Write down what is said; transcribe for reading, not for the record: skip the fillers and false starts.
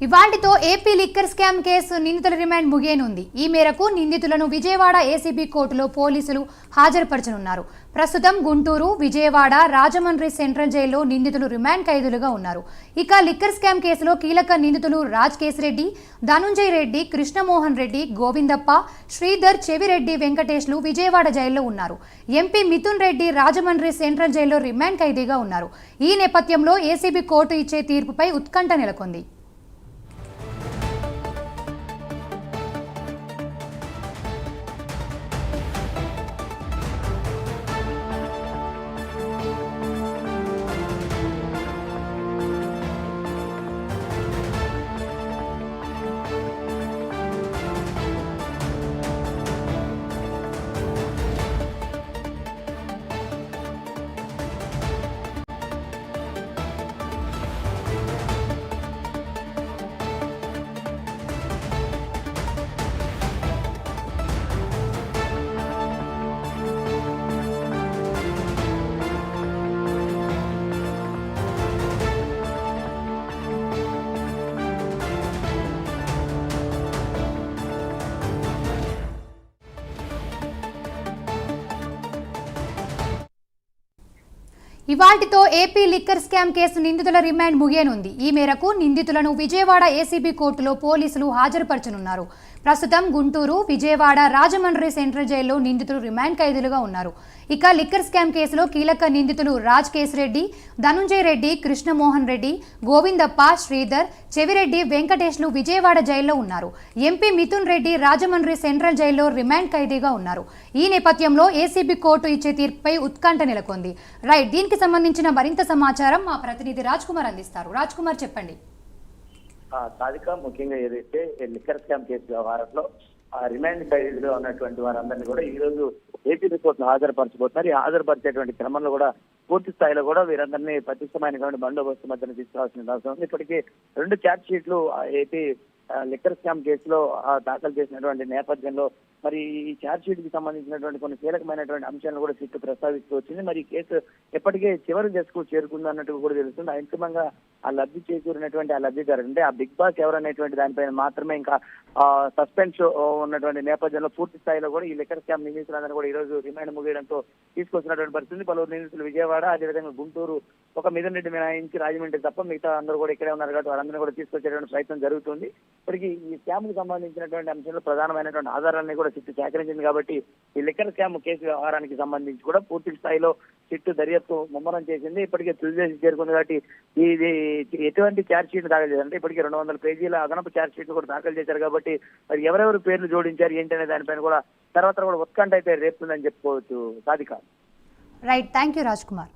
ఇవాల్టితో AP liquor scam case నిందితుల remand ముగియనుంది. ఈ మేరకు నిందితులను విజయవాడ ఏసీబీ కోర్టులో పోలీసులు హాజరుపరచనున్నారు. ప్రస్తుతం గుంటూరు, విజయవాడ, రాజమండ్రి సెంట్రల్ జైల్లో నిందితులు రిమాండ్ ఖైదీలుగా ఉన్నారు. ఇక లిక్కర్ స్కామ్ కేసులో కీలక నిందితులు రాజ్కేశిరెడ్డి, ధనుంజయ రెడ్డి, కృష్ణమోహన్ రెడ్డి, గోవిందప్ప, శ్రీధర్, చెవిరెడ్డి, వెంకటేష్లు విజయవాడ జైల్లో ఉన్నారు. ఎంపీ మిథున్ రెడ్డి రాజమండ్రి సెంట్రల్ జైల్లో రిమాండ్ ఖైదీగా ఉన్నారు. ఈ నేపథ్యంలో ఏసీబీ కోర్టు ఇచ్చే తీర్పుపై ఉత్కంఠ నెలకొంది. ఇవాల్టితో ఏపీ లిక్కర్ స్కామ్ కేసు నిందితుల రిమాండ్ ముగియనుంది. ఈ మేరకు నిందితులను విజయవాడ ఏసీబీ కోర్టులో పోలీసులు హాజరుపరచనున్నారు. ప్రస్తుతం గుంటూరు, విజయవాడ, రాజమండ్రి సెంట్రల్ జైల్లో నిందితులు రిమాండ్ ఖైదీలుగా ఉన్నారు. ఇక లిక్కర్ స్కామ్ కేసులో కీలక నిందితులు రాజ్కేశిరెడ్డి, ధనుంజయ రెడ్డి, కృష్ణమోహన్ రెడ్డి, గోవిందప్ప, శ్రీధర్, చెవిరెడ్డి, వెంకటేష్లు విజయవాడ జైల్లో ఉన్నారు. ఎంపీ మిథున్ రెడ్డి రాజమండ్రి సెంట్రల్ జైల్లో రిమాండ్ ఖైదీగా ఉన్నారు. ఈ నేపథ్యంలో ఏసీబీ కోర్టు ఇచ్చే తీర్పుపై ఉత్కంఠ నెలకొంది. రైట్, దీనికి సంబంధించిన మరింత సమాచారం మా ప్రతినిధి రాజ్ కుమార్ అందిస్తారు. రాజ్ కుమార్, చెప్పండి. సాధిక, ముఖ్యంగా ఏదైతే లిక్కర్ స్కామ్ కేసు వ్యవహారంలో రిమాండ్ ఖైదీలు ఉన్నటువంటి వారందరినీ కూడా ఈ రోజు ఏపీ కోర్టులో హాజరుపరచబోతున్నారు. ఈ హాజరుపరిచేటువంటి క్రమంలో కూడా పూర్తి స్థాయిలో కూడా వీరందరినీ పటిష్టమైనటువంటి బందోబస్తు మధ్యన తీసుకురావాల్సిన అవసరం ఉంది. ఇప్పటికీ 2 ఛార్జ్ షీట్లు ఏపీ లిక్కర్ స్కామ్ కేసులో దాఖలు చేసినటువంటి నేపథ్యంలో మరి ఈ ఛార్జ్ షీట్ కి సంబంధించినటువంటి కొన్ని కీలకమైనటువంటి అంశాలను కూడా సిట్టు ప్రస్తావిస్తూ వచ్చింది. మరి ఈ కేసు ఎప్పటికే చివరి దశకు చేరుకుంది అన్నట్టు కూడా తెలుస్తుంది. అంతిమంగా ఆ లబ్ధి చేకూరినటువంటి ఆ లబ్ధిదారు అంటే ఆ బిగ్ బాస్ ఎవరనేటువంటి దానిపైన మాత్రమే ఇంకా సస్పెన్స్ ఉన్నటువంటి నేపథ్యంలో పూర్తి స్థాయిలో కూడా ఈ లిక్కర్ స్కామ్ నిందితులందరూ కూడా ఈ రోజు రిమాండ్ ముగియడంతో తీసుకొచ్చినటువంటి పరిస్థితి. పలువురు నిందితులు విజయవాడ, అదేవిధంగా గుంటూరు, ఒక మిథున్ రెడ్డి మినహాయించి రాజమండ్రి తప్ప మిగతా అందరూ కూడా ఇక్కడే ఉన్నారు కాబట్టి వారందరూ కూడా తీసుకొచ్చేటువంటి ప్రయత్నం జరుగుతుంది. ఇప్పటికీ ఈ స్కామ్ కు సంబంధించినటువంటి అంశంలో ప్రధానమైనటువంటి ఆధారాన్ని కూడా సిట్టు సేకరించింది కాబట్టి ఈ లిక్కర్ స్కామ్ కేసు వ్యవహారానికి సంబంధించి కూడా పూర్తి స్థాయిలో సిట్టు దర్యాప్తు ముమ్మరం చేసింది. ఇప్పటికే తుది చేరుకుంది కాబట్టి ఇది ఎటువంటి ఛార్జ్ షీట్ దాఖలు చేశారంటే ఇప్పటికే 200 పేజీల అదనపు ఛార్జ్ షీట్లు కూడా దాఖలు చేశారు. కాబట్టి మరి ఎవరెవరు పేర్లు జోడించారు ఏంటి అనే దానిపైన కూడా తర్వాత కూడా ఉత్కంఠ అయితే రేపుతుందని చెప్పుకోవచ్చు. Sadhika. Right, thank you Raj Kumar.